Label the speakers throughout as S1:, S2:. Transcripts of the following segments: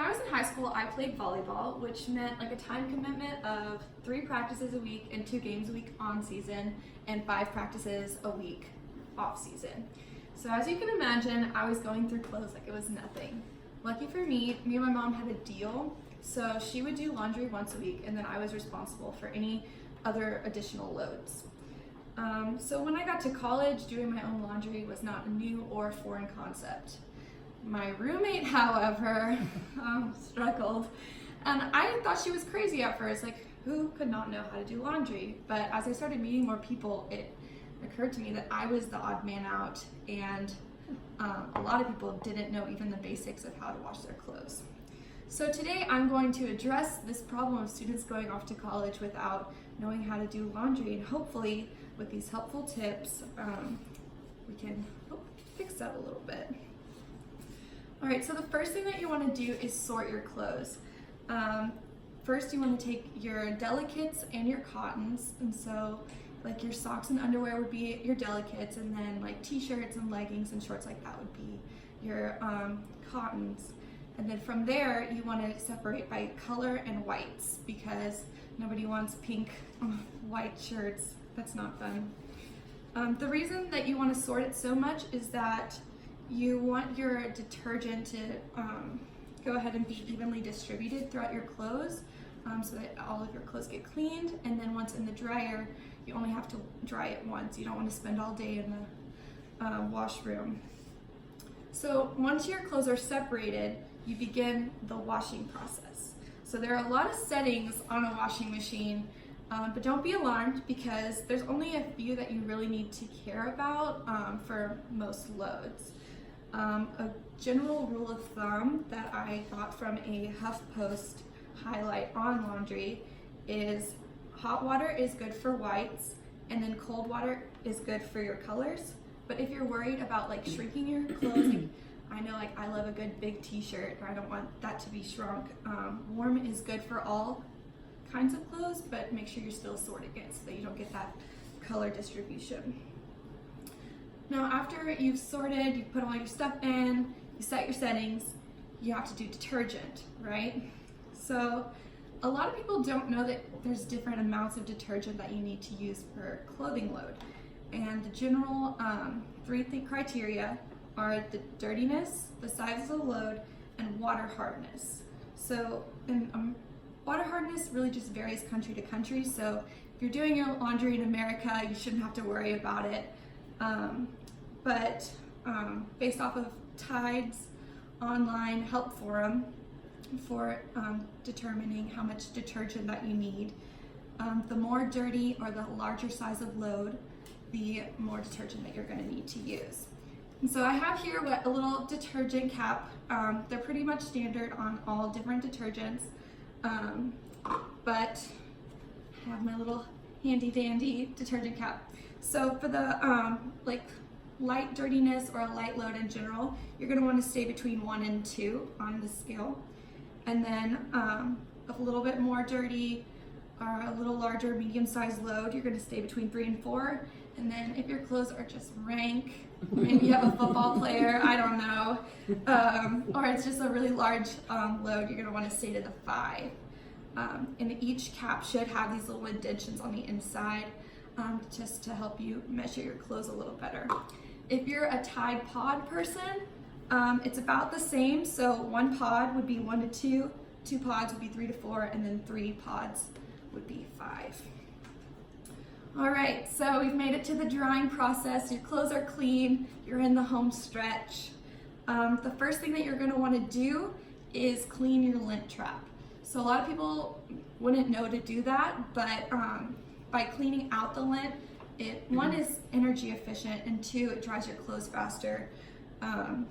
S1: I was in high school, I played volleyball, which meant like a time commitment of 3 practices a week and 2 games a week on season and 5 practices a week off season. So as you can imagine, I was going through clothes like it was nothing. Lucky for me and my mom had a deal. So she would do laundry once a week and then I was responsible for any other additional loads. So when I got to college, doing my own laundry was not a new or foreign concept. My roommate, however, struggled, and I thought she was crazy at first, like who could not know how to do laundry? But as I started meeting more people, it occurred to me that I was the odd man out, and a lot of people didn't know even the basics of how to wash their clothes. So today I'm going to address this problem of students going off to college without knowing how to do laundry, and hopefully with these helpful tips, we can fix that a little bit. All right, so the first thing that you want to do is sort your clothes. First, you want to take your delicates and your cottons, and so like your socks and underwear would be your delicates, and then like t-shirts and leggings and shorts like that would be your cottons. And then from there, you want to separate by color and whites, because nobody wants pink white shirts. That's not fun. The reason that you want to sort it so much is that you want your detergent to go ahead and be evenly distributed throughout your clothes, so that all of your clothes get cleaned, and then once in the dryer, you only have to dry it once. You don't want to spend all day in the washroom. So once your clothes are separated, you begin the washing process. So there are a lot of settings on a washing machine, but don't be alarmed, because there's only a few that you really need to care about for most loads. A general rule of thumb that I got from a HuffPost highlight on laundry is hot water is good for whites, and then cold water is good for your colors. But if you're worried about like shrinking your clothes, like, I know like I love a good big t-shirt, or I don't want that to be shrunk. Warm is good for all kinds of clothes, but make sure you're still sorting it so that you don't get that color distribution. Now after you've sorted, you put all your stuff in, you set your settings, you have to do detergent, right? So a lot of people don't know that there's different amounts of detergent that you need to use per clothing load. And the general 3 criteria are the dirtiness, the size of the load, and water hardness. So water hardness really just varies country to country. So if you're doing your laundry in America, you shouldn't have to worry about it. But based off of Tide's online help forum for determining how much detergent that you need, the more dirty or the larger size of load, the more detergent that you're going to need to use. And so I have here a little detergent cap. They're pretty much standard on all different detergents, but I have my little handy dandy detergent cap. So for the like light dirtiness or a light load in general, you're going to want to stay between 1 and 2 on the scale. And then a little bit more dirty or a little larger medium-sized load, you're going to stay between 3 and 4. And then if your clothes are just rank, maybe you have a football player, I don't know, or it's just a really large load, you're going to want to stay to the 5. And each cap should have these little indentions on the inside, just to help you measure your clothes a little better. If you're a Tide Pod person, it's about the same. So 1 pod would be 1 to 2, 2 pods would be 3 to 4, and then 3 pods would be 5. All right, so we've made it to the drying process. Your clothes are clean, you're in the home stretch. The first thing that you're gonna wanna do is clean your lint trap. So a lot of people wouldn't know to do that, but by cleaning out the lint, one is energy efficient, and 2, it dries your clothes faster,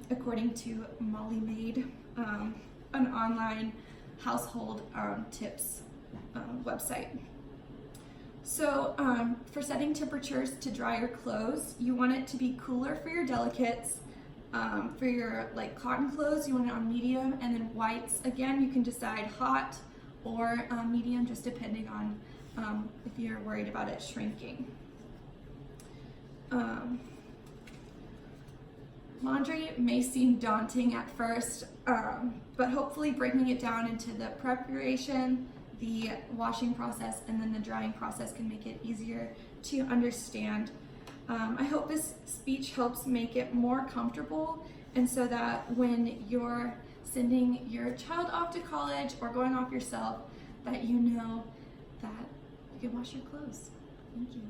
S1: according to Molly Maid, an online household tips website. So for setting temperatures to dry your clothes, you want it to be cooler for your delicates. For your like cotton clothes, you want it on medium, and then whites, again, you can decide hot or medium, just depending on if you're worried about it shrinking. Laundry may seem daunting at first, but hopefully breaking it down into the preparation, the washing process, and then the drying process can make it easier to understand. I hope this speech helps make it more comfortable, and so that when you're sending your child off to college or going off yourself, that you know that you can wash your clothes. Thank you.